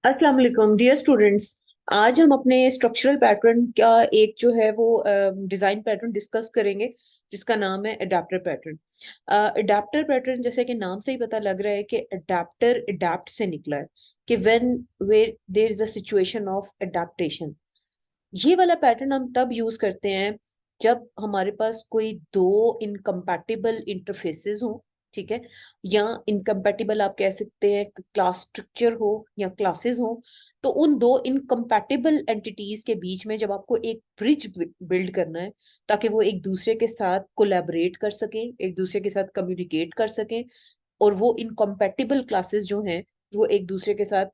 अस्सलाम वालेकुम dear students. आज हम अपने स्ट्रक्चरल पैटर्न का एक जो है वो डिजाइन पैटर्न डिस्कस करेंगे, जिसका नाम है अडेप्टर पैटर्न। अडेप्टर पैटर्न जैसे कि नाम से ही पता लग रहा है कि अडेप्टर अडेप्ट से निकला है, कि when where there is a situation of adaptation. ये वाला पैटर्न हम तब यूज करते हैं जब हमारे पास कोई दो इनकम्पैटिबल इंटरफेसेस हो, ठीक है, या इनकम्पैटिबल आप कह सकते हैं क्लास स्ट्रक्चर हो या क्लासेस हो। तो उन दो इनकम्पैटिबल एंटिटीज के बीच में जब आपको एक ब्रिज बिल्ड करना है, ताकि वो एक दूसरे के साथ कोलैबोरेट कर सकें, एक दूसरे के साथ कम्युनिकेट कर सकें, और वो इनकम्पैटिबल क्लासेस जो हैं वो एक दूसरे के साथ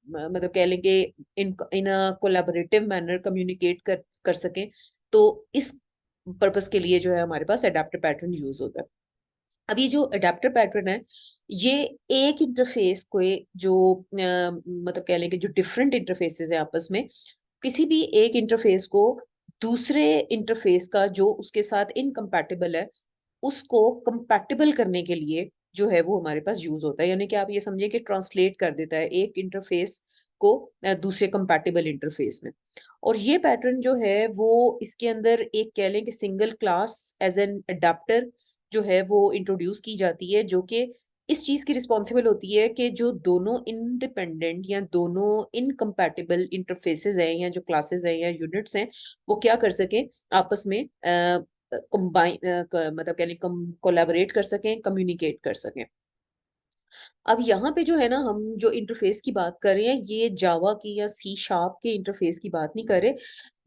मतलब कह लें कि इन इन अ कोलैबोरेटिव मैनर कम्युनिकेट कर सकें। तो इस पर्पस के लिए जो है हमारे पास अडेप्टर पैटर्न यूज होता है। अब ये जो अडेप्टर पैटर्न है, ये एक इंटरफेस को जो मतलब कह लें कि जो डिफरेंट इंटरफेसेस है आपस में, किसी भी एक इंटरफेस को दूसरे इंटरफेस का जो उसके साथ इनकम्पैटिबल है, उसको कंपैटिबल करने के लिए जो है वो हमारे पास यूज होता है। यानी कि आप ये समझिए कि ट्रांसलेट कर देता है एक इंटरफेस को दूसरे कंपैटिबल इंटरफेस में। और ये पैटर्न जो है वो इसके अंदर एक कह लें कि single class as an adapter जो है वो इंट्रोड्यूस की जाती है, जो कि इस चीज की रिस्पॉन्सिबल होती है कि जो दोनों इंडिपेंडेंट या दोनों इनकम्पैटिबल इंटरफेसेस हैं या जो क्लासेस हैं या यूनिट्स हैं, वो क्या कर सके, आपस में कंबाइन मतलब कह लें कोलैबोरेट कर सकें, कम्युनिकेट कर सकें। अब यहाँ पे जो है ना, हम जो इंटरफेस की बात कर रहे हैं, ये जावा की या सी शार्प के इंटरफेस की बात नहीं कर रहे।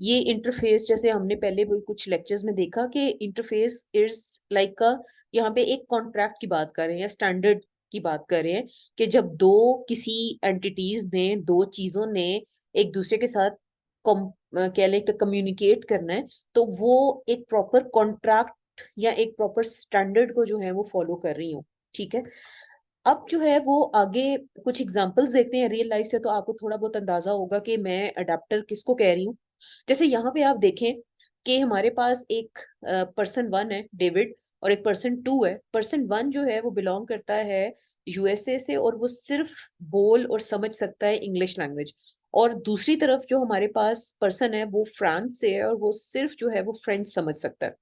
ये इंटरफेस जैसे हमने पहले भी कुछ लेक्चर्स में देखा कि इंटरफेस इज लाइक का, यहाँ पे एक कॉन्ट्रैक्ट की बात कर रहे हैं, स्टैंडर्ड की बात कर रहे हैं, कि जब दो किसी एंटिटीज ने, दो चीजों ने एक दूसरे के साथ कह लें तो कम्युनिकेट करना है, तो वो एक प्रॉपर कॉन्ट्रैक्ट या एक प्रॉपर स्टैंडर्ड को जो है वो फॉलो कर रही हो। ठीक है। अब जो है वो आगे कुछ एग्जांपल्स देखते हैं रियल लाइफ से, तो आपको थोड़ा बहुत अंदाजा होगा कि मैं अडेप्टर किसको कह रही हूँ। जैसे यहाँ पे आप देखें कि हमारे पास एक पर्सन वन है, डेविड, और एक पर्सन टू है। पर्सन वन जो है वो बिलोंग करता है यूएसए से, और वो सिर्फ बोल और समझ सकता है इंग्लिश लैंग्वेज। और दूसरी तरफ जो हमारे पास पर्सन है वो फ्रांस से है, और वो सिर्फ जो है वो फ्रेंच समझ सकता है।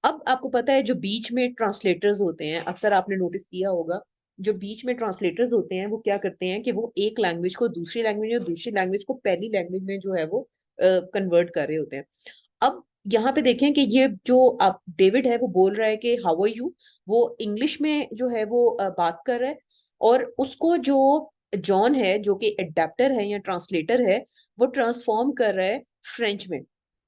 अब आपको पता है जो बीच में ट्रांसलेटर्स होते हैं, अक्सर आपने नोटिस किया होगा, जो बीच में ट्रांसलेटर्स होते हैं वो क्या करते हैं कि वो एक लैंग्वेज को दूसरी लैंग्वेज और दूसरी लैंग्वेज को पहली लैंग्वेज में जो है वो कन्वर्ट कर रहे होते हैं। अब यहाँ पे देखें कि ये जो आप डेविड है वो बोल रहा है कि हाउ आर यू, वो इंग्लिश में जो है वो बात कर रहा है, और उसको जो जॉन है जो कि एडेप्टर है या ट्रांसलेटर है, वो ट्रांसफॉर्म कर रहा है फ्रेंच में।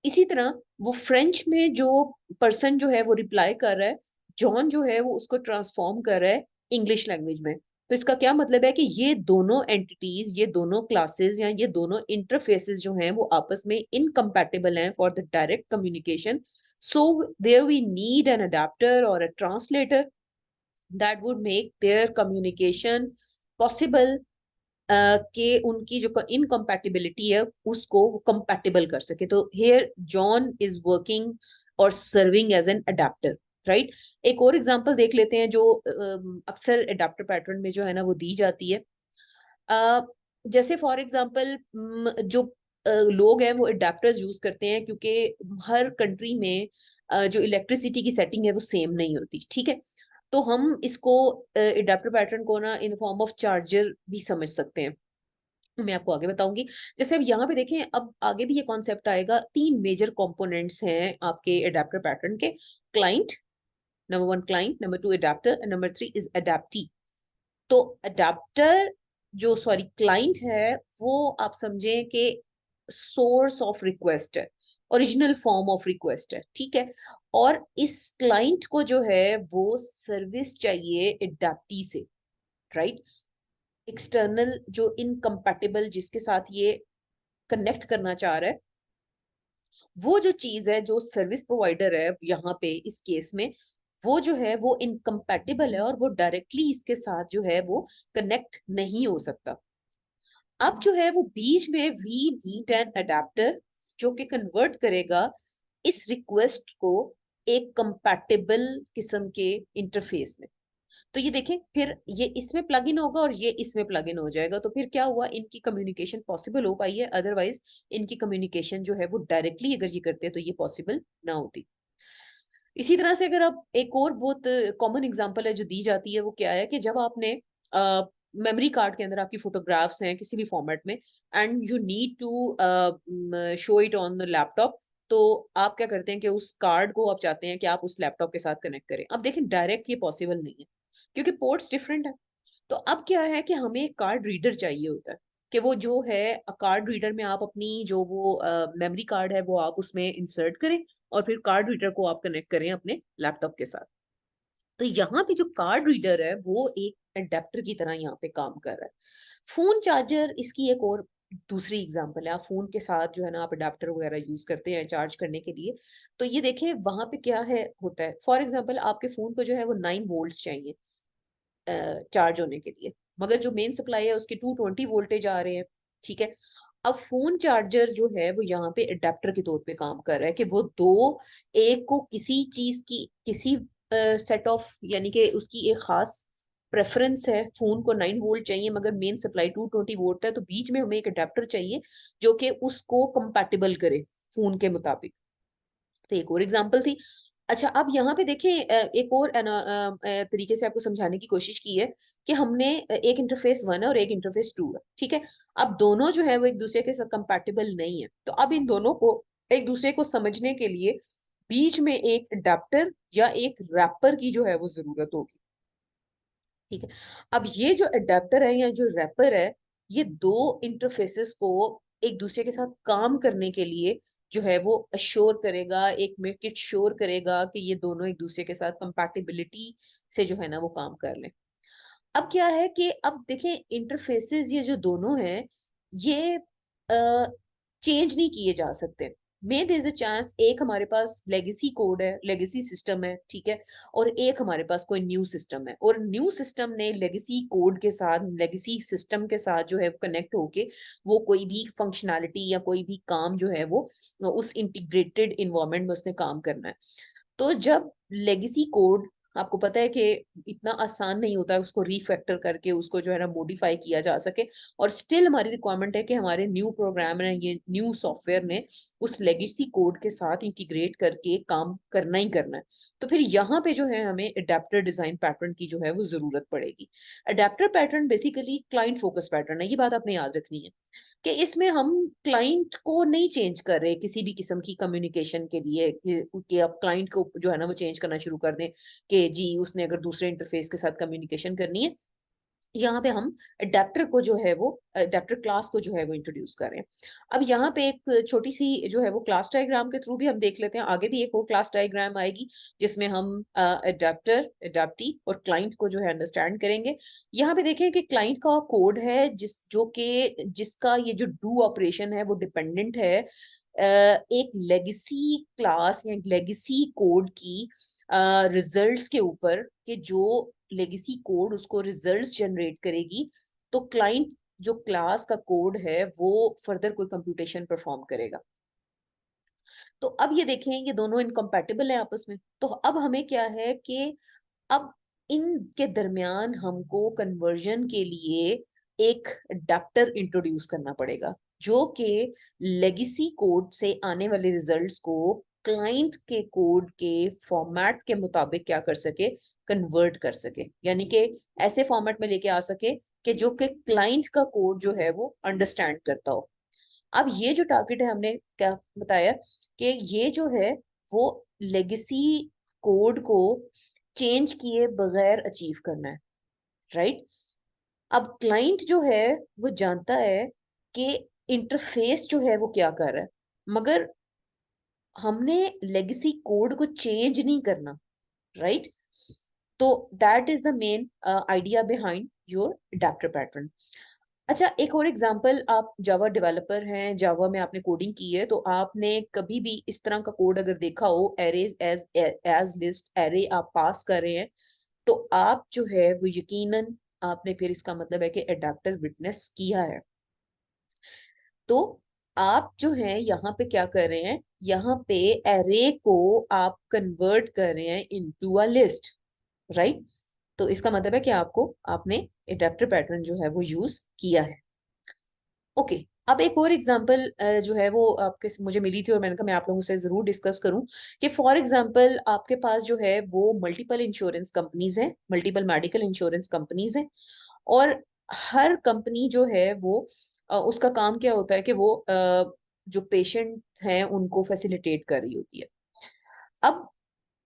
इसी तरह वो फ्रेंच में जो पर्सन जो है वो रिप्लाई कर रहा है, जॉन जो है वो उसको ट्रांसफॉर्म कर रहा है इंग्लिश लैंग्वेज में। तो इसका क्या मतलब है कि ये दोनों एंटिटीज, ये दोनों क्लासेस या ये दोनों इंटरफेसेस जो हैं वो आपस में इनकम्पैटिबल हैं for the direct communication. So there we need an adapter और a translator that would make their communication possible, कि उनकी जो इनकम्पैटिबिलिटी है उसको कंपैटिबल कर सके। तो हियर जॉन इज वर्किंग और serving as an adapter, right. एक और एग्जांपल देख लेते हैं जो अक्सर अडेप्टर पैटर्न में जो है ना वो दी जाती है। अ, जैसे फॉर एग्जांपल जो लोग हैं वो अडेप्टर्स यूज करते हैं, क्योंकि हर कंट्री में जो इलेक्ट्रिसिटी की सेटिंग है वो सेम नहीं होती, ठीक है। तो हम इसको अडेप्टर पैटर्न को ना इन फॉर्म ऑफ चार्जर भी समझ सकते हैं। मैं आपको आगे बताऊंगी। जैसे अब यहाँ पे देखें, अब आगे भी ये कॉन्सेप्ट आएगा। तीन मेजर कंपोनेंट्स हैं आपके अडेप्टर पैटर्न के: client, number one client, number two adapter, and number three is adaptee. तो अडेप्टर जो सॉरी क्लाइंट है, वो आप समझें कि सोर्स ऑफ रिक्वेस्ट है, ओरिजिनल फॉर्म ऑफ रिक्वेस्ट है, ठीक है। और इस क्लाइंट को जो है वो सर्विस चाहिए अडेप्टी से, राइट। एक्सटर्नल जो इनकम्पैटिबल जिसके साथ ये कनेक्ट करना चाह रहा है, वो जो चीज है, जो सर्विस प्रोवाइडर है यहाँ पे इस केस में, वो जो है वो इनकम्पैटिबल है और वो डायरेक्टली इसके साथ जो है वो कनेक्ट नहीं हो सकता। अब जो है वो बीच में वी नीड एन अडेप्टर जो कि कन्वर्ट करेगा इस रिक्वेस्ट को एक कंपैटिबल किस्म के इंटरफेस में। तो ये देखें, फिर ये इसमें प्लग इन होगा और ये इसमें प्लग इन हो जाएगा, तो फिर क्या हुआ, इनकी कम्युनिकेशन पॉसिबल हो पाई है, अदरवाइज इनकी कम्युनिकेशन जो है वो डायरेक्टली अगर ये करते तो ये पॉसिबल ना होती। इसी तरह से अगर आप एक और बहुत कॉमन एग्जांपल है जो दी जाती है, वो क्या है कि जब आपने मेमोरी कार्ड के अंदर आपकी फोटोग्राफ्स हैं किसी भी फॉर्मेट में, and you need to show it on the laptop, तो आप क्या करते हैं कि उस कार्ड को आप चाहते हैं कि आप उस लैपटॉप के साथ कनेक्ट करें। अब देखें, डायरेक्ट ये पॉसिबल नहीं है क्योंकि पोर्ट्स डिफरेंट है। तो अब क्या है कि हमें एक कार्ड रीडर चाहिए होता है, कि वो जो है कार्ड रीडर में आप अपनी जो वो मेमोरी कार्ड है वो आप उसमें इंसर्ट करें और फिर कार्ड रीडर को आप कनेक्ट करें अपने लैपटॉप के साथ। तो यहाँ पे जो कार्ड रीडर है वो एक अडेप्टर की तरह यहाँ पे काम कर रहा है। फोन चार्जर इसकी एक और दूसरी एग्जांपल है। आप फोन के साथ जो है ना आप अडेप्टर वगैरह यूज करते हैं चार्ज करने के लिए। तो ये देखें वहां पे क्या है होता है, फॉर एग्जांपल आपके फोन को जो है वो 9 वोल्ट चाहिए चार्ज होने के लिए, मगर जो मेन सप्लाई है उसके 220 वोल्टेज आ रहे हैं। ठीक है। अब फोन चार्जर जो है वो यहाँ पे अडेप्टर के तौर पे काम कर रहा है कि वो दो, एक को किसी चीज की किसी सेट ऑफ, यानी कि उसकी एक खास प्रेफरेंस है, फोन को 9 वोल्ट चाहिए मगर मेन सप्लाई 220 वोल्ट है, तो बीच में हमें एक अडेप्टर चाहिए जो कि उसको कंपैटिबल करे फोन के मुताबिक। तो एक और एग्जांपल थी। अच्छा, अब यहाँ पे देखें एक और तरीके से आपको समझाने की कोशिश की है कि हमने एक इंटरफेस 1 है और एक इंटरफेस 2 है। ठीक है। अब दोनों जो है वो एक दूसरे के साथ कंपैटिबल नहीं है, तो अब इन दोनों को एक दूसरे को समझने के लिए बीच में एक अडेप्टर या एक रैपर की जो है वो जरूरत होगी। ठीक है। अब ये जो अडेप्टर है या जो रैपर है, ये दो इंटरफेसेस को एक दूसरे के साथ काम करने के लिए जो है वो अश्योर करेगा, एक मेक इट श्योर करेगा कि ये दोनों एक दूसरे के साथ कंपैटिबिलिटी से जो है ना वो काम कर लें। अब क्या है कि अब देखें इंटरफेसेस ये जो दोनों हैं, ये चेंज नहीं किए जा सकते। मे देयर इज अ चांस एक हमारे पास लेगेसी कोड है, लेगेसी सिस्टम है, ठीक है, और एक हमारे पास कोई न्यू सिस्टम है, और न्यू सिस्टम ने लेगेसी कोड के साथ, लेगेसी सिस्टम के साथ जो है कनेक्ट होके वो कोई भी फंक्शनैलिटी या कोई भी काम जो है वो उस इंटीग्रेटेड इन्वायरमेंट में उसने काम करना है। तो जब लेगेसी कोड, आपको पता है कि इतना आसान नहीं होता है उसको रीफैक्टर करके उसको जो है ना मॉडिफाई किया जा सके, और स्टिल हमारी रिक्वायरमेंट है कि हमारे न्यू प्रोग्राम ने, ये न्यू सॉफ्टवेयर ने उस लेगेसी कोड के साथ इंटीग्रेट करके काम करना ही करना है। तो फिर यहाँ पे जो है हमें अडेप्टर डिजाइन पैटर्न की जो है वो जरूरत पड़ेगी। Adapter pattern basically client focus pattern है, ये बात आपने याद रखनी है कि इसमें हम क्लाइंट को नहीं चेंज कर रहे किसी भी किस्म की कम्युनिकेशन के लिए कि अब क्लाइंट को जो है ना वो चेंज करना शुरू कर दें कि जी उसने अगर दूसरे इंटरफेस के साथ कम्युनिकेशन करनी है। यहाँ पे हम अडेप्टर को जो है वो अडेप्टर क्लास को जो है वो इंट्रोड्यूस कर रहे हैं। अब यहाँ पे एक छोटी सी जो है वो क्लास डायग्राम के थ्रू भी हम देख लेते हैं, आगे भी एक और क्लास डायग्राम आएगी जिसमें हम अडेप्टर, अडेप्टी और क्लाइंट को जो है अंडरस्टैंड करेंगे। यहाँ पे देखें कि क्लाइंट का कोड है जिसका ये जो डू ऑपरेशन है वो डिपेंडेंट है एक लेगेसी क्लास या लेगेसी कोड की रिजल्ट्स के ऊपर, कि जो लेगेसी कोड उसको रिजल्ट्स जनरेट करेगी, तो क्लाइंट जो क्लास का कोड है वो फर्दर कोई कंप्यूटेशन परफॉर्म करेगा। तो अब ये देखें ये दोनों इनकम्पैटिबल है आपस में, तो अब हमें क्या है कि अब इनके दरमियान हमको कन्वर्जन के लिए एक अडेप्टर इंट्रोड्यूस करना पड़ेगा जो कि लेगेसी कोड से आने वाले रिजल्ट्स को क्लाइंट के कोड के फॉर्मेट के मुताबिक क्या कर सके, कन्वर्ट कर सके, यानी कि ऐसे फॉर्मेट में लेके आ सके कि जो कि क्लाइंट का कोड जो है वो अंडरस्टैंड करता हो। अब ये जो टारगेट है हमने क्या बताया कि ये जो है वो लेगेसी कोड को चेंज किए बगैर अचीव करना है, राइट। अब क्लाइंट जो है वो जानता है कि इंटरफेस जो है वो क्या कर रहा है, मगर हमने लेगेसी कोड को चेंज नहीं करना, राइट। तो that is the main idea behind your adapter pattern. अच्छा, एक और एग्जांपल, आप जावा डेवलपर हैं, जावा में आपने कोडिंग की है, तो आपने कभी भी इस तरह का कोड अगर देखा हो, एरेज एज लिस्ट एरे आप पास कर रहे हैं, तो आप जो है वो यकीनन आपने फिर इसका मतलब है कि एडाप्टर विटनेस किया है। तो आप जो है यहाँ पे क्या कर रहे हैं, यहाँ पे एरे को आप कन्वर्ट कर रहे हैं इनटू अ लिस्ट, राइट। तो इसका मतलब है कि आपने एडेप्टर पैटर्न जो है वो यूज किया है। ओके, अब एक और एग्जांपल जो है वो आपके मुझे मिली थी और मैंने कहा मैं आप लोगों से जरूर डिस्कस करूं कि फॉर एग्जांपल आपके पास जो है वो मल्टीपल इंश्योरेंस कंपनीज हैं, मल्टीपल मेडिकल इंश्योरेंस कंपनीज हैं, और हर कंपनी जो है वो उसका काम क्या होता है कि वो जो पेशेंट हैं उनको फैसिलिटेट कर रही होती है। अब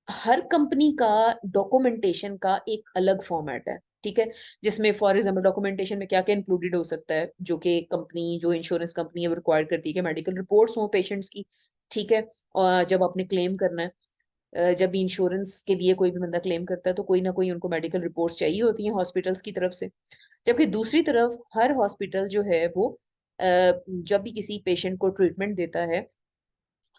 हर कंपनी का डॉक्यूमेंटेशन का एक अलग फॉर्मेट है, ठीक है, जिसमें फॉर एग्जांपल डॉक्यूमेंटेशन में क्या क्या इंक्लूडेड हो सकता है, जो कि कंपनी जो इंश्योरेंस कंपनी है वो रिक्वायर करती है कि मेडिकल रिपोर्ट्स हो पेशेंट्स की, ठीक है। और जब आपने क्लेम करना है, जब भी इंश्योरेंस के लिए कोई भी बंदा क्लेम करता है तो कोई ना कोई उनको मेडिकल रिपोर्ट्स चाहिए होती हैं हॉस्पिटल्स की तरफ से। जबकि दूसरी तरफ हर हॉस्पिटल जो है वो जब भी किसी पेशेंट को ट्रीटमेंट देता है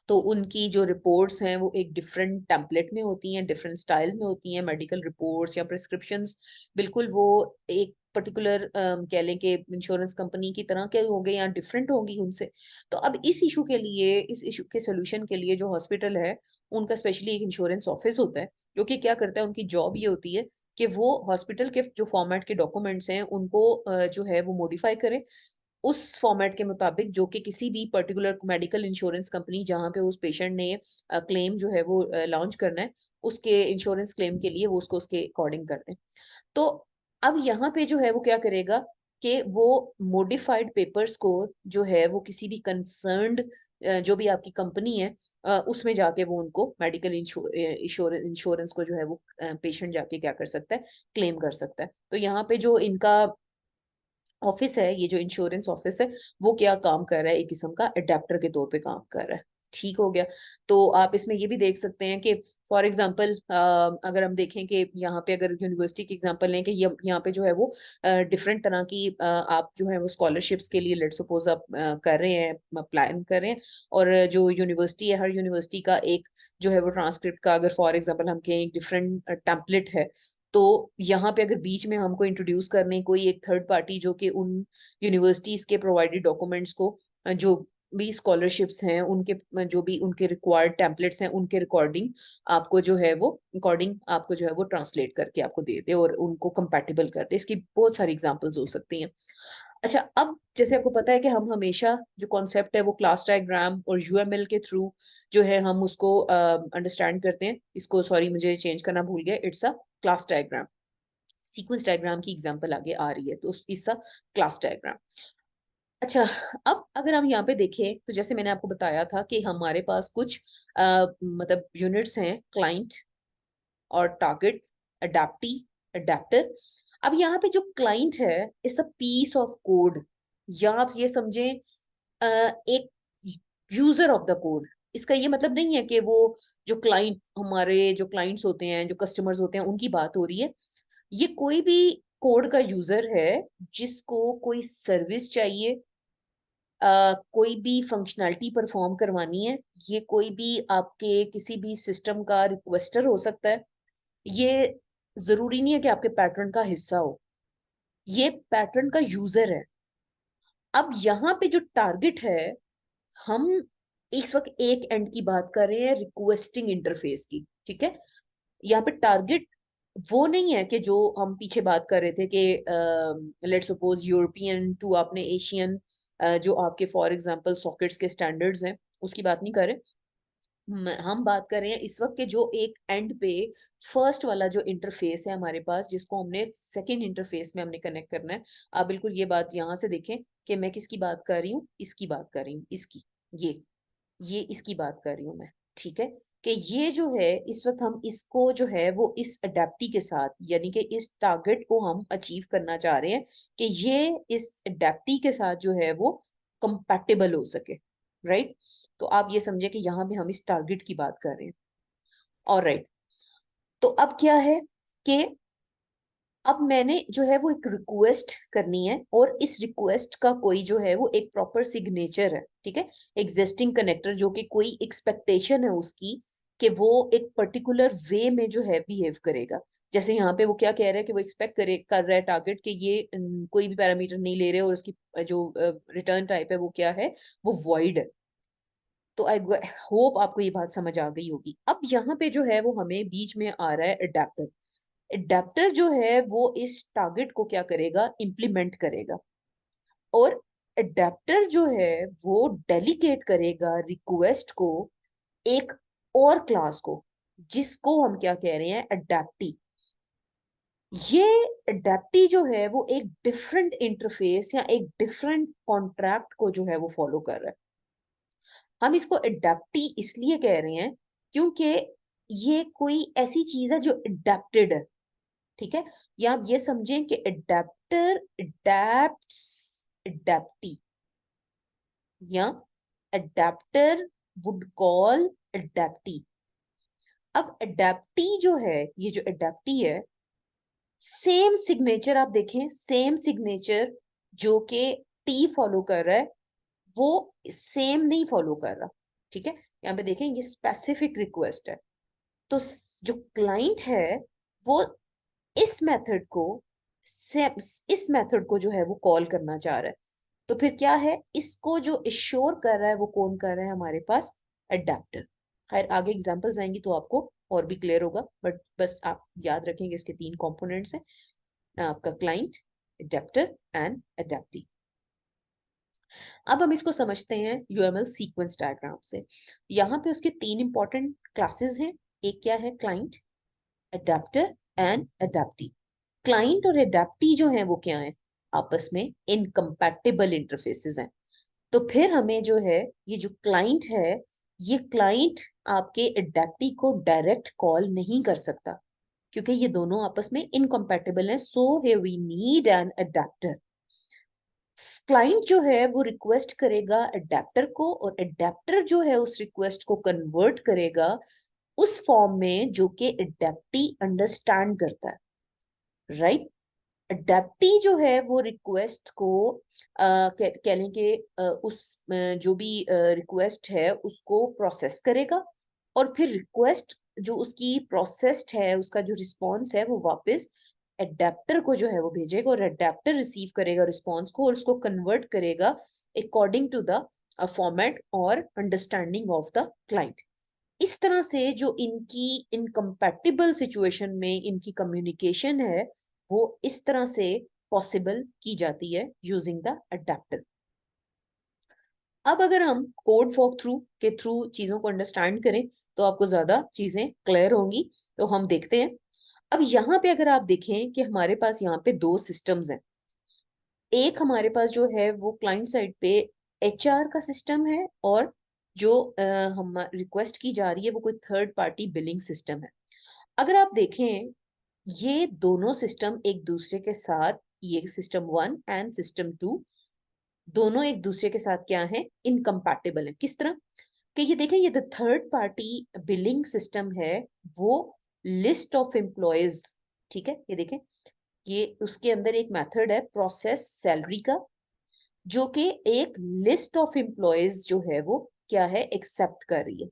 तो उनकी जो रिपोर्ट्स हैं वो एक डिफरेंट टेम्पलेट में होती हैं, डिफरेंट स्टाइल में होती हैं, मेडिकल रिपोर्ट्स या प्रिस्क्रिप्शंस बिल्कुल वो एक पर्टिकुलर कह लें कि इंश्योरेंस कंपनी की तरह के होंगे या डिफरेंट होंगी उनसे। तो अब इस इशू के लिए, इस इशू के सोल्यूशन के लिए जो हॉस्पिटल है उनका स्पेशली एक इंश्योरेंस ऑफिस होता है, जो कि क्या करता है, उनकी जॉब ये होती है कि वो हॉस्पिटल के जो फॉर्मेट के डॉक्यूमेंट्स हैं उनको जो है वो मॉडिफाई करे उस फॉर्मेट के मुताबिक जो कि किसी भी पर्टिकुलर मेडिकल इंश्योरेंस कंपनी जहां पे उस पेशेंट ने क्लेम जो है वो लॉन्च करना है, उसके इंश्योरेंस क्लेम के लिए वो उसको उसके अकॉर्डिंग कर दें। तो अब यहाँ पे जो है वो क्या करेगा कि वो मॉडिफाइड पेपर्स को जो है वो किसी भी कंसर्न्ड जो भी आपकी कंपनी है उसमें जाके वो उनको मेडिकल इंश्योरेंस को जो है वो पेशेंट जाके क्या कर सकता है, क्लेम कर सकता है। तो यहाँ पे जो इनका ऑफिस है, ये जो इंश्योरेंस ऑफिस है, वो क्या काम कर रहा है, एक किस्म का अडेप्टर के तौर पे काम कर रहा है। ठीक हो गया। तो आप इसमें ये भी देख सकते हैं कि फॉर एग्जांपल अगर हम देखें कि यहाँ पे अगर यूनिवर्सिटी की एग्जांपल लें कि यहाँ पे जो है वो डिफरेंट तरह की आप जो है वो स्कॉलरशिप्स के लिए लेट सपोज आप कर रहे हैं, प्लान कर रहे हैं, और जो यूनिवर्सिटी है, हर यूनिवर्सिटी का एक जो है वो ट्रांसक्रिप्ट का अगर फॉर एग्जांपल हम कहें एक डिफरेंट टेम्पलेट है, तो यहाँ पे अगर बीच में हमको इंट्रोड्यूस करने कोई एक थर्ड पार्टी जो कि उन यूनिवर्सिटीज के प्रोवाइडेड डॉक्यूमेंट्स को जो भी स्कॉलरशिप्स हैं उनके जो भी उनके रिक्वायर्ड टेम्पलेट्स हैं उनके रिकॉर्डिंग आपको जो है वो अकॉर्डिंग आपको जो है वो ट्रांसलेट करके आपको दे दे और उनको कंपैटिबल कर दे। इसकी बहुत सारी एग्जांपल्स हो सकती हैं। अच्छा, अब जैसे आपको पता है कि हम हमेशा जो कॉन्सेप्ट है वो क्लास डायग्राम और यूएमएल के थ्रू जो है हम उसको अंडरस्टैंड करते हैं। इसको सॉरी मुझे चेंज करना भूल गया, it's a class diagram. Sequence diagram की एग्जांपल आगे आ रही है तो इसका क्लास डायग्राम। अच्छा, अब अगर हम यहाँ पे देखें तो जैसे मैंने आपको बताया था कि हमारे पास कुछ मतलब यूनिट्स हैं, क्लाइंट और टारगेट, अडेप्टी, अडेप्टर। अब यहाँ पे जो क्लाइंट है is a piece of code, या आप ये समझें एक यूजर ऑफ द कोड। इसका ये मतलब नहीं है कि वो जो क्लाइंट, हमारे जो क्लाइंट्स होते हैं, जो कस्टमर्स होते हैं, उनकी बात हो रही है। ये कोई भी कोड का यूजर है जिसको कोई सर्विस चाहिए, कोई भी फंक्शनैलिटी परफॉर्म करवानी है, ये कोई भी आपके किसी भी सिस्टम का रिक्वेस्टर हो सकता है। ये जरूरी नहीं है कि आपके पैटर्न का हिस्सा हो, ये पैटर्न का यूजर है। अब यहाँ पे जो टारगेट है, हम इस वक्त एक एंड की बात कर रहे हैं, रिक्वेस्टिंग इंटरफेस की, ठीक है। यहाँ पे टारगेट वो नहीं है कि जो हम पीछे बात कर रहे थे कि लेट्स सपोज यूरोपियन टू आपने एशियन, जो आपके फॉर एग्जांपल सॉकेट्स के स्टैंडर्ड्स हैं उसकी बात नहीं कर रहे। हम बात कर रहे हैं इस वक्त के जो एक एंड पे फर्स्ट वाला जो इंटरफेस है हमारे पास, जिसको हमने सेकंड इंटरफेस में हमने कनेक्ट करना है। आप बिल्कुल ये बात यहाँ से देखें कि मैं किसकी बात कर रही हूँ, इसकी बात कर रही हूँ, इसकी, ये इसकी बात कर रही हूँ मैं, ठीक है। कि ये जो है इस वक्त हम इसको जो है वो इस अडेप्टी के साथ, यानी कि इस टारगेट को हम अचीव करना चाह रहे हैं कि ये इस अडेप्टी के साथ जो है वो कंपैटिबल हो सके, राइट। तो आप ये समझे कि यहाँ पे हम इस टारगेट की बात कर रहे हैं। और राइट, तो अब क्या है कि अब मैंने जो है वो एक रिक्वेस्ट करनी है, और इस रिक्वेस्ट का कोई जो है वो एक प्रॉपर सिग्नेचर है, ठीक है। एग्जिस्टिंग कनेक्टर जो कि कोई एक्सपेक्टेशन है उसकी कि वो एक पर्टिकुलर वे में जो है बिहेव करेगा। जैसे यहाँ पे वो क्या कह रहा है कि वो एक्सपेक्ट कर रहा है टारगेट कि ये कोई भी पैरामीटर नहीं ले रहे और उसकी जो रिटर्न टाइप है वो क्या है, वो वॉइड है। तो आई होप आपको ये बात समझ आ गई होगी। अब यहाँ पे जो है वो हमें बीच में आ रहा है अडेप्टर। एडेप्टर जो है वो इस टारगेट को क्या करेगा, इम्प्लीमेंट करेगा, और एडेप्टर जो है वो डेलीगेट करेगा रिक्वेस्ट को एक और क्लास को, जिसको हम क्या कह रहे हैं, अडेप्टी। ये अडेप्टी जो है वो एक डिफरेंट इंटरफेस या एक डिफरेंट कॉन्ट्रैक्ट को जो है वो फॉलो कर रहा है। हम इसको अडेप्टी इसलिए कह रहे हैं क्योंकि ये कोई ऐसी चीज है जो अडेप्टेड है, ठीक है। या आप ये समझें कि अडेप्टर अडेप्ट्स अडेप्टी, या अडेप्टर वुड कॉल अडेप्टी। अब अडेप्टी जो है, ये जो अडेप्टी है, सेम सिग्नेचर आप देखें, सेम सिग्नेचर जो कि टी फॉलो कर रहा है वो सेम नहीं फॉलो कर रहा, ठीक है। यहाँ पे देखें ये स्पेसिफिक रिक्वेस्ट है, तो जो क्लाइंट है वो इस मेथड को इस मेथड को जो है वो कॉल करना चाह रहा है। तो फिर क्या है, इसको जो इश्योर कर रहा है वो कौन कर रहा है, हमारे पास अडेप्टर। खैर आगे एग्जांपल्स आएंगी तो आपको और भी क्लियर होगा, बट बस आप याद रखेंगे इसके तीन कंपोनेंट्स हैं, आपका क्लाइंट, अडेप्टर एंड अडेप्टी। अब हम इसको समझते हैं यूएमएल सीक्वेंस डायग्राम से। यहाँ पे उसके तीन इंपॉर्टेंट क्लासेस हैं। एक क्या है, क्लाइंट, अडेप्टर एंड अडेप्टी। क्लाइंट और अडेप्टी जो है वो क्या है, आपस में इनकम्पैटिबल इंटरफेसेस हैं। तो फिर हमें जो है, ये जो क्लाइंट है, ये क्लाइंट आपके अडेप्टी को डायरेक्ट कॉल नहीं कर सकता, क्योंकि ये दोनों आपस में इनकम्पैटिबल हैं। सो है we need an adapter. Client जो है वो रिक्वेस्ट करेगा अडेप्टर को, और अडेप्टर जो है उस रिक्वेस्ट को कन्वर्ट करेगा उस फॉर्म में जो कि अडेप्टी अंडरस्टैंड करता है, राइट। अडेप्टी जो है वो रिक्वेस्ट को कह लें कि जो भी रिक्वेस्ट है उसको प्रोसेस करेगा, और फिर रिक्वेस्ट जो उसकी प्रोसेस्ड है, उसका जो रिस्पॉन्स है वो वापस एडेप्टर को जो है वो भेजेगा, और एडेप्टर रिसीव करेगा रिस्पॉन्स को और उसको कन्वर्ट करेगा अकॉर्डिंग टू द फॉर्मेट और अंडरस्टैंडिंग ऑफ द क्लाइंट। इस तरह से जो इनकी इनकम्पैटिबल सिचुएशन में इनकी कम्युनिकेशन है वो इस तरह से पॉसिबल की जाती है यूजिंग द अडेप्टर। अब अगर हम कोड वॉक थ्रू के थ्रू चीजों को अंडरस्टैंड करें तो आपको ज्यादा चीजें क्लियर होंगी। तो हम देखते हैं। अब यहाँ पे अगर आप देखें कि हमारे पास यहाँ पे दो सिस्टम्स हैं। एक हमारे पास जो है वो क्लाइंट साइड पे एचआर का सिस्टम है, और जो हम रिक्वेस्ट की जा रही है वो कोई थर्ड पार्टी बिलिंग सिस्टम है। अगर आप देखें, ये दोनों सिस्टम एक दूसरे के साथ, ये सिस्टम 1 एंड सिस्टम 2 दोनों एक दूसरे के साथ क्या है, इनकम्पैटिबल है। किस तरह कि ये देखें, ये the third party billing system है, वो लिस्ट ऑफ एम्प्लॉयज, ठीक है। ये देखें, ये उसके अंदर एक मेथड है प्रोसेस सैलरी का, जो कि एक लिस्ट ऑफ एम्प्लॉयज जो है वो क्या है, एक्सेप्ट कर रही है,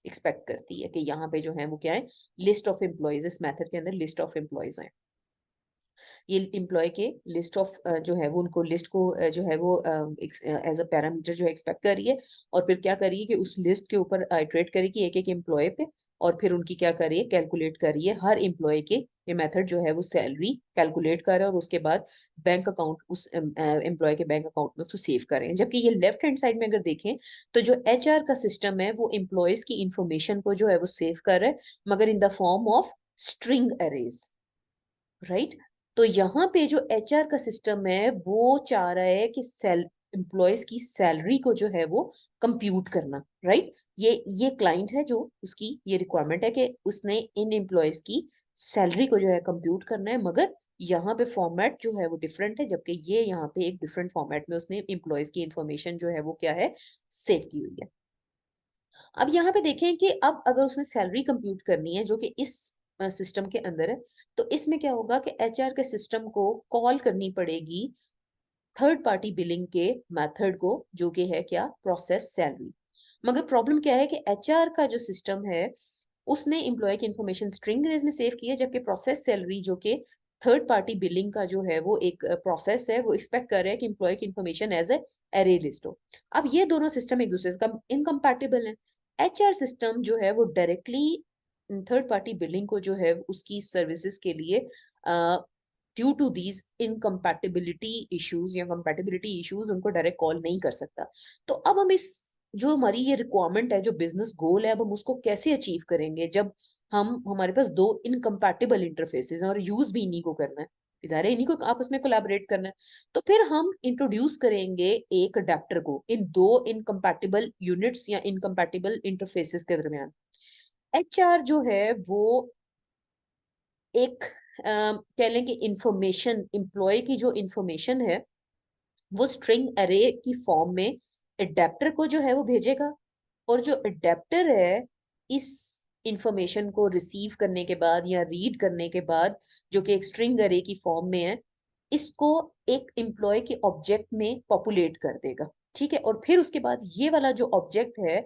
एक्सपेक्ट करती है कि यहाँ पे जो है वो क्या है, लिस्ट ऑफ एम्प्लॉयज, इस मेथड के अंदर लिस्ट ऑफ एम्प्लॉयज हैं। ये एम्प्लॉय के लिस्ट ऑफ जो है वो उनको लिस्ट को जो है वो एज अ पैरामीटर जो है एक्सपेक्ट कर रही है, और फिर क्या कर रही है कि उस लिस्ट के ऊपर आइटरेट करेगी एक एक एम्प्लॉय पे, और फिर उनकी क्या कर रही है, कैलकुलेट कर रही है हर एम्प्लॉय के। ये मेथड जो है वो सैलरी कैलकुलेट कर रहा है और उसके बाद बैंक अकाउंट उस एम्प्लॉय के बैंक अकाउंट में उसको सेव कर रहे हैं। जबकि ये लेफ्ट हैंड साइड में अगर देखें तो जो एचआर का सिस्टम है वो एम्प्लॉयज की इंफॉर्मेशन को जो है वो सेव कर रहा है, मगर in the form of string arrays, right. तो यहाँ पे जो एचआर का सिस्टम है वो चाह रहा है कि एम्प्लॉयज की सैलरी को जो है वो कंप्यूट करना, राइट। ये क्लाइंट है जो उसकी ये रिक्वायरमेंट है कि उसने इन एम्प्लॉयज की सैलरी को जो है कंप्यूट करना है, मगर यहाँ पे फॉर्मेट जो है वो डिफरेंट है, जबकि ये यहाँ पे एक डिफरेंट फॉर्मेट में उसने एम्प्लॉयज की इंफॉर्मेशन जो है वो क्या है, सेव की हुई है। अब यहाँ पे देखें कि अब अगर उसने सैलरी कंप्यूट करनी है जो कि इस सिस्टम के अंदर है, तो इसमें क्या होगा कि एचआर के सिस्टम को कॉल करनी पड़ेगी थर्ड पार्टी बिलिंग के मेथड को, जो कि है क्या, प्रोसेस सैलरी। मगर प्रॉब्लम क्या है कि एचआर का जो सिस्टम है उसने एम्प्लॉय की इंफॉर्मेशन स्ट्रिंग अरेज में सेव की है, जबकि प्रोसेस सैलरी जो कि थर्ड पार्टी बिलिंग का जो है वो एक प्रोसेस है, वो एक्सपेक्ट कर रहा है कि एम्प्लॉय की information as a array list हो। अब ये दोनों सिस्टम एक दूसरे से इनकम्पैटिबल है। एचआर सिस्टम जो है वो डायरेक्टली थर्ड पार्टी बिलिंग को जो है उसकी सर्विसेज के लिए due to these incompatibility issues या कंपैटिबिलिटी इश्यूज उनको डायरेक्ट कॉल नहीं कर सकता। तो अब हम इस जो हमारी ये रिक्वायरमेंट है, जो बिजनेस गोल है, अब हम उसको कैसे अचीव करेंगे जब हम हमारे पास दो इनकम्पैटिबल इंटरफेसेस हैं और यूज भी इन्हीं को करना है, इधारे इन्हीं को आपस में कोलैबोरेट करना है। तो फिर हम इंट्रोड्यूस करेंगे एक अडेप्टर को इन दो इनकम्पैटिबल यूनिट्स या इनकम्पैटिबल इंटरफेसेस के दरमियान। एचआर जो है वो एक कह लें कि इंफॉर्मेशन, एम्प्लॉय की जो इंफॉर्मेशन है वो स्ट्रिंग अरे की फॉर्म में अडेप्टर को जो है वो भेजेगा। और जो अडेप्टर है इस इंफॉर्मेशन को रिसीव करने के बाद या रीड करने के बाद, जो कि एक स्ट्रिंग अरे की फॉर्म में है, इसको एक एम्प्लॉय के ऑब्जेक्ट में पॉपुलेट कर देगा। ठीक है, और फिर उसके बाद ये वाला जो ऑब्जेक्ट है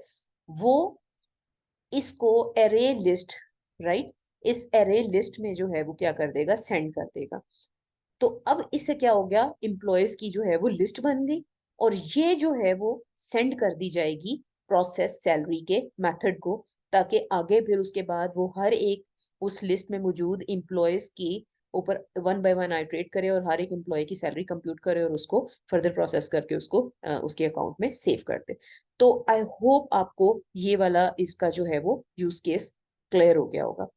वो इसको एरे लिस्ट, राइट, इस एरे लिस्ट में जो है वो क्या कर देगा, सेंड कर देगा। तो अब इससे क्या हो गया, एम्प्लॉयज की जो है वो लिस्ट बन गई और ये जो है वो सेंड कर दी जाएगी प्रोसेस सैलरी के मेथड को, ताकि आगे फिर उसके बाद वो हर एक उस लिस्ट में मौजूद एम्प्लॉयज की ऊपर वन बाय वन आइटरेट करे और हर एक एम्प्लॉय की सैलरी कंप्यूट करे और उसको फर्दर प्रोसेस करके उसको उसके अकाउंट में सेव कर दे। तो आई होप आपको ये वाला इसका जो है वो यूज केस क्लियर हो गया होगा।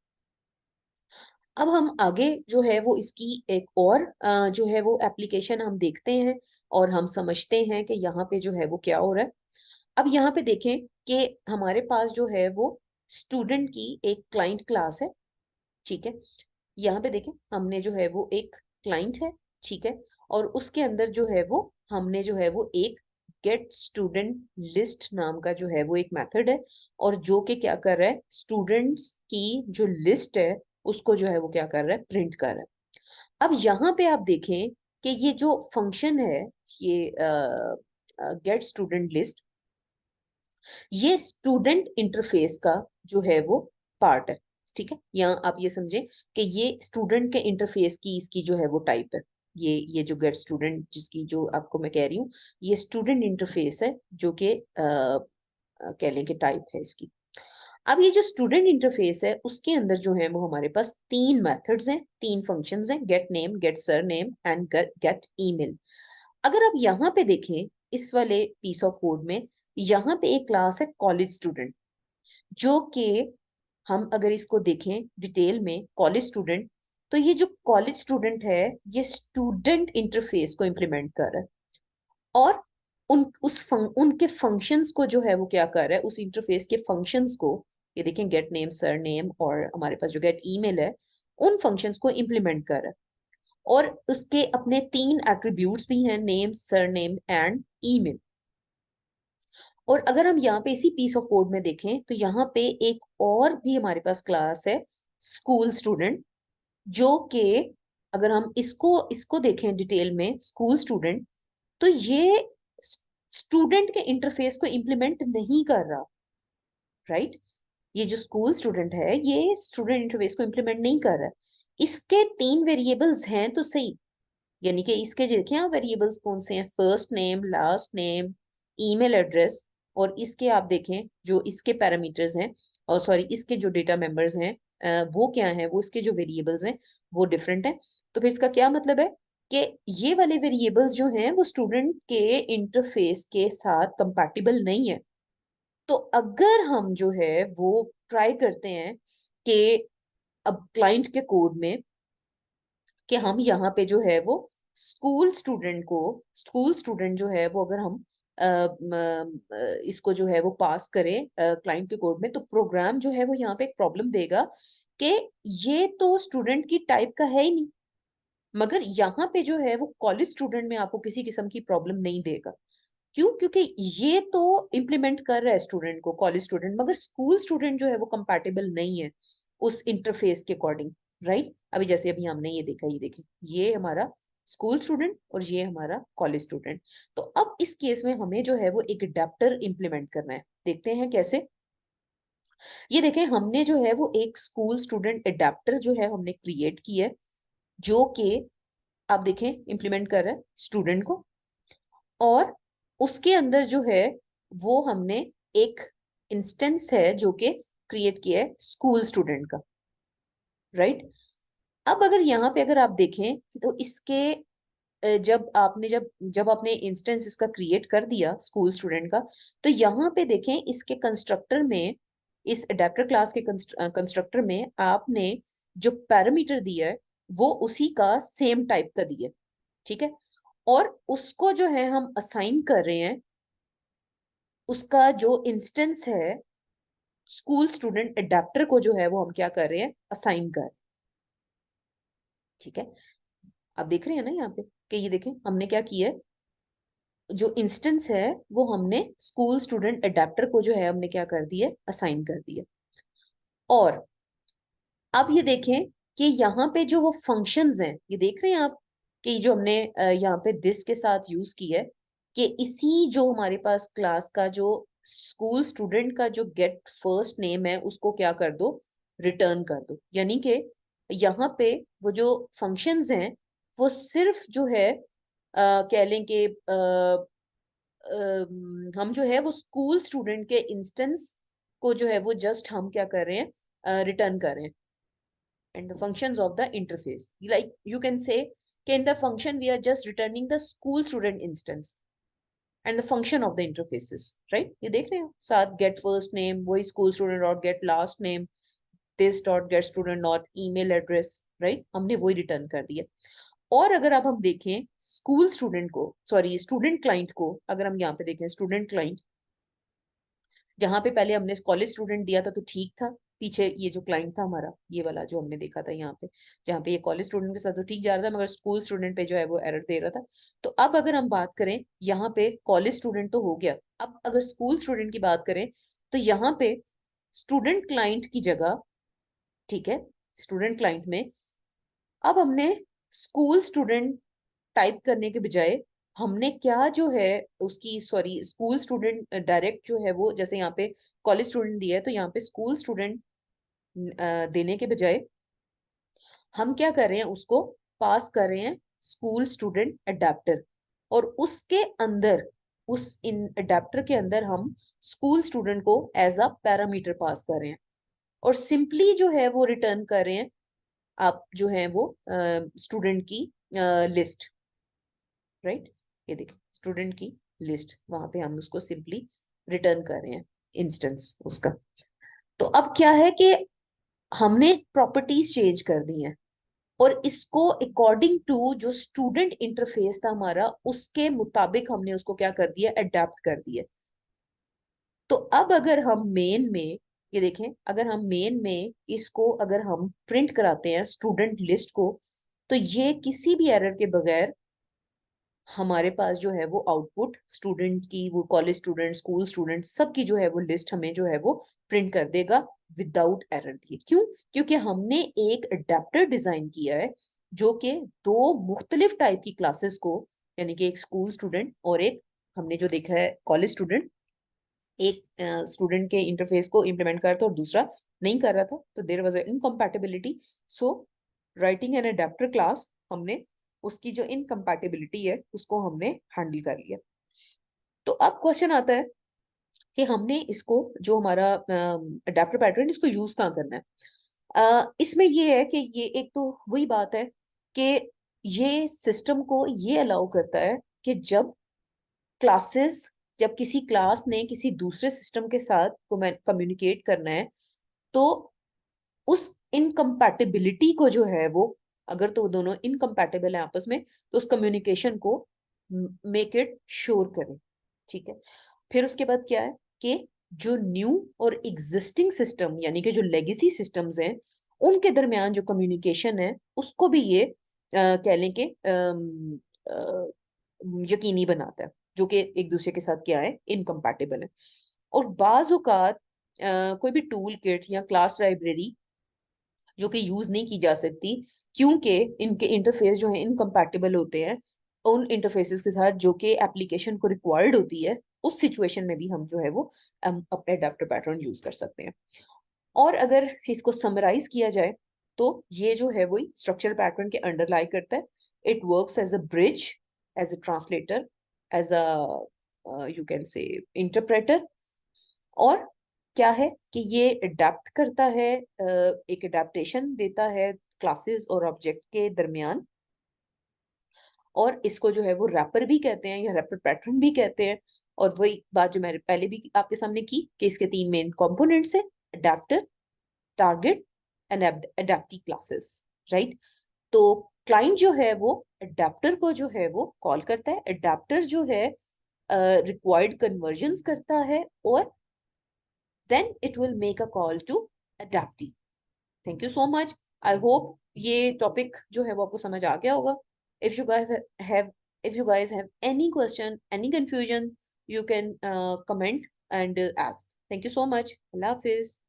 अब हम आगे जो है वो इसकी एक और जो है वो एप्लीकेशन हम देखते हैं और हम समझते हैं कि यहाँ पे जो है वो क्या हो रहा है। अब यहाँ पे देखें कि हमारे पास जो है वो स्टूडेंट की एक क्लाइंट क्लास है। ठीक है, यहाँ पे देखें हमने जो है वो एक क्लाइंट है। ठीक है, और उसके अंदर जो है वो हमने जो है वो एक गेट स्टूडेंट लिस्ट नाम का जो है वो एक मेथड है, और जो कि क्या कर रहा है, स्टूडेंट्स की जो लिस्ट है उसको जो है वो क्या कर रहा है, प्रिंट कर रहा है। अब यहाँ पे आप देखें कि ये जो फंक्शन है, ये गेट स्टूडेंट लिस्ट, ये स्टूडेंट इंटरफेस का जो है वो पार्ट है। ठीक है, यहाँ आप ये समझें कि ये स्टूडेंट के इंटरफेस की इसकी जो है वो टाइप है। ये जो गेट स्टूडेंट जिसकी जो आपको मैं कह रही हूँ, ये स्टूडेंट इंटरफेस है जो कि कह लें कि टाइप है इसकी। अब ये जो स्टूडेंट इंटरफेस है उसके अंदर जो है वो हमारे पास तीन मेथड्स हैं, तीन फंक्शंस हैं, get name, get surname and get email. अगर आप यहाँ पे देखें इस वाले पीस ऑफ कोड में, यहाँ पे एक क्लास है कॉलेज स्टूडेंट, जो कि हम अगर इसको देखें डिटेल में कॉलेज स्टूडेंट, तो ये जो कॉलेज स्टूडेंट है ये स्टूडेंट इंटरफेस को इम्प्लीमेंट कर रहा है और उनके फंक्शंस को जो है वो क्या कर रहा है, उस इंटरफेस के फंक्शंस को, ये देखें गेट नेम सर नेम और हमारे पास जो गेट ईमेल है, उन फंक्शंस को इम्प्लीमेंट कर रहा है। और उसके अपने तीन एट्रीब्यूट्स भी हैं, name sir name and email. और अगर हम यहाँ पे इसी पीस ऑफ कोड में देखें तो यहाँ पे एक और भी हमारे पास क्लास है स्कूल स्टूडेंट, जो कि अगर हम इसको इसको देखें डिटेल में, स्कूल स्टूडेंट, तो ये स्टूडेंट के इंटरफेस को इम्प्लीमेंट नहीं कर रहा, राइट। ये जो स्कूल स्टूडेंट है ये स्टूडेंट इंटरफेस को इम्प्लीमेंट नहीं कर रहा। इसके तीन वेरिएबल्स हैं तो सही, यानी कि इसके देखें आप वेरिएबल्स कौन से हैं, first name, last name, email address, और इसके आप देखें जो इसके पैरामीटर्स हैं, और सॉरी इसके जो डेटा मेंबर्स हैं वो क्या हैं, वो इसके जो वेरिएबल्स हैं वो डिफरेंट हैं। तो फिर इसका क्या मतलब है कि ये वाले वेरिएबल्स जो हैं वो स्टूडेंट के इंटरफेस के साथ कंपैटिबल नहीं है। तो अगर हम जो है वो ट्राई करते हैं कि अब क्लाइंट के कोड में कि हम यहाँ पे जो है वो स्कूल स्टूडेंट जो है वो अगर हम इसको जो है वो पास करें क्लाइंट के कोड में, तो प्रोग्राम जो है वो यहाँ पे एक प्रॉब्लम देगा कि ये तो स्टूडेंट की टाइप का है ही नहीं। मगर यहाँ पे जो है वो कॉलेज स्टूडेंट में आपको किसी किस्म की प्रॉब्लम नहीं देगा। क्यों? क्योंकि ये तो इम्प्लीमेंट कर रहा है स्टूडेंट को, कॉलेज स्टूडेंट, मगर स्कूल स्टूडेंट जो है वो कंपैटिबल नहीं है उस इंटरफेस के अकॉर्डिंग, राइट। अभी जैसे अभी हमने ये देखा, ये देखें ये हमारा स्कूल स्टूडेंट और ये हमारा कॉलेज स्टूडेंट। तो अब इस केस में हमें जो है वो एक अडेप्टर इम्प्लीमेंट करना है, देखते हैं कैसे। ये देखें हमने जो है वो एक स्कूल स्टूडेंट अडेप्टर जो है हमने क्रिएट किया है, जो कि आप देखें इम्प्लीमेंट कर रहा है स्टूडेंट को, और उसके अंदर जो है वो हमने एक इंस्टेंस है जो कि क्रिएट किया है स्कूल स्टूडेंट का, राइट। अब अगर यहाँ पे अगर आप देखें तो इसके जब आपने जब जब आपने इंस्टेंस इसका क्रिएट कर दिया स्कूल स्टूडेंट का, तो यहाँ पे देखें इसके कंस्ट्रक्टर में, इस अडेप्टर क्लास के कंस्ट्रक्टर में आपने जो पैरामीटर दिया है वो उसी का सेम टाइप का दिया है, ठीक है। और उसको जो है हम असाइन कर रहे हैं, उसका जो इंस्टेंस है स्कूल स्टूडेंट अडेप्टर को जो है वो हम क्या कर रहे हैं, असाइन कर रहे हैं, ठीक है। आप देख रहे हैं ना यहाँ पे कि ये देखें हमने क्या किया है, जो इंस्टेंस है वो हमने स्कूल स्टूडेंट अडेप्टर को जो है हमने क्या कर दिया, असाइन कर दिया। और अब ये देखें कि यहाँ पे जो वो फंक्शंस हैं, ये देख रहे हैं आप कि जो हमने यहाँ पे दिस के साथ यूज किया है, कि इसी जो हमारे पास क्लास का जो स्कूल स्टूडेंट का जो गेट फर्स्ट नेम है उसको क्या कर दो, रिटर्न कर दो। यानी कि यहाँ पे वो जो फंक्शंस हैं वो सिर्फ जो है कह लें कि हम जो है वो स्कूल स्टूडेंट के इंस्टेंस को जो है वो जस्ट हम क्या कर रहे हैं, रिटर्न कर रहे हैं। And the functions of the interface, like you can say in the function we are just returning the school student instance and the function of the interfaces, right। ये देख रहे हो साथ get first name वही school student dot get last name, this dot get student dot email address, right, हमने वही return कर दिया। और अगर अब हम देखें स्कूल स्टूडेंट को, सॉरी स्टूडेंट क्लाइंट को, अगर हम यहाँ पे देखें स्टूडेंट क्लाइंट, जहां पे पहले हमने कॉलेज स्टूडेंट दिया था तो ठीक था, पीछे ये जो क्लाइंट था हमारा ये वाला जो हमने देखा था यहाँ पे, जहाँ पे ये कॉलेज स्टूडेंट के साथ तो ठीक जा रहा था, मगर स्कूल स्टूडेंट पे जो है वो एरर दे रहा था। तो अब अगर हम बात करें यहाँ पे कॉलेज स्टूडेंट तो हो गया, अब अगर स्कूल स्टूडेंट की बात करें तो यहाँ पे स्टूडेंट क्लाइंट की जगह, ठीक है, स्टूडेंट क्लाइंट में अब हमने स्कूल स्टूडेंट टाइप करने के बजाय हमने क्या जो है उसकी, सॉरी स्कूल स्टूडेंट डायरेक्ट जो है वो, जैसे यहाँ पे कॉलेज स्टूडेंट दिया है तो यहाँ पे स्कूल स्टूडेंट देने के बजाय हम क्या कर रहे हैं, उसको पास कर रहे हैं स्कूल स्टूडेंट अडेप्टर, और उसके अंदर उस इन अडेप्टर के अंदर हम स्कूल स्टूडेंट को एज अ पैरामीटर पास कर रहे हैं, और सिंपली जो है वो रिटर्न कर रहे हैं आप जो है वो स्टूडेंट की लिस्ट, राइट। ये देखिए स्टूडेंट की लिस्ट, वहां पे हम उसको सिंपली रिटर्न कर रहे हैं इंस्टेंस उसका। तो अब क्या है कि हमने प्रॉपर्टीज चेंज कर दी हैं, और इसको अकॉर्डिंग टू जो स्टूडेंट इंटरफेस था हमारा उसके मुताबिक हमने उसको क्या कर दिया, अडेप्ट कर दिया। तो अब अगर हम मेन में ये देखें, अगर हम मेन में इसको अगर हम प्रिंट कराते हैं स्टूडेंट लिस्ट को, तो ये किसी भी एरर के बगैर हमारे पास जो है वो आउटपुट स्टूडेंट की, वो कॉलेज स्टूडेंट स्कूल स्टूडेंट सबकी जो है वो लिस्ट हमें जो है वो प्रिंट कर देगा विदाउट एरर दिए। क्यों? क्योंकि हमने एक अडेप्टर डिजाइन किया है जो कि दो मुख्तलिफ टाइप की क्लासेस को, यानी कि एक स्कूल स्टूडेंट और एक हमने जो देखा है कॉलेज स्टूडेंट, एक स्टूडेंट के इंटरफेस को इम्प्लीमेंट कर रहा था और दूसरा नहीं कर रहा था, तो there was incompatibility. So writing an adapter class, हमने उसकी जो इनकम्पैटिबिलिटी है उसको हमने हैंडल कर लिया। तो अब क्वेश्चन आता है कि हमने इसको जो हमारा अडेप्टर पैटर्न इसको यूज कहाँ करना है। इसमें ये है कि ये एक तो वही बात है कि ये सिस्टम को ये अलाउ करता है कि क्लासेस जब किसी क्लास ने किसी दूसरे सिस्टम के साथ कम्युनिकेट करना है, तो उस इनकम्पैटिबिलिटी को जो है वो, अगर तो वो दोनों इनकम्पैटिबल है आपस में, तो उस कम्युनिकेशन को मेक इट श्योर करें, ठीक है। फिर उसके बाद क्या है कि जो न्यू और एग्जिस्टिंग सिस्टम यानी कि जो लेगेसी सिस्टम्स हैं उनके दरमियान जो कम्युनिकेशन है उसको भी ये कह लें कि यकीनी बनाता है, जो कि एक दूसरे के साथ क्या है, इनकम्पैटिबल है। और बाज औकात कोई भी टूल किट या क्लास लाइब्रेरी जो कि यूज नहीं की जा सकती, क्योंकि इनके इंटरफेस जो है इनकम्पैटिबल होते हैं उन इंटरफेसेस के साथ जो कि एप्लीकेशन को रिक्वायर्ड होती है, उस सिचुएशन में भी हम जो है वो अपने अडेप्टर पैटर्न यूज कर सकते हैं। और अगर इसको समराइज किया जाए तो ये जो है वही स्ट्रक्चरल पैटर्न के अंडर लाई करता है। It works as a bridge, as a translator, as a you can say interpreter, और क्या है कि ये अडेप्ट करता है, एक अडेप्टेशन देता है क्लासेस और ऑब्जेक्ट के दरमियान, और इसको जो है वो रैपर भी कहते हैं या रैपर पैटर्न भी कहते हैं। और वही बात जो मैंने पहले भी आपके सामने की कि इसके तीन मेन कंपोनेंट्स हैं, adapter, target and adaptee classes, right. तो क्लाइंट जो है वो अडेप्टर को जो है वो कॉल करता है, अडेप्टर जो है रिक्वायर्ड कन्वर्जंस करता है, और then it will make a call to adaptee. Thank you so much. I hope ये टॉपिक जो है वो आपको समझ आ गया होगा। If you guys have if you guys have any question, any confusion, you can comment and ask. Thank you so much. Allah Hafiz.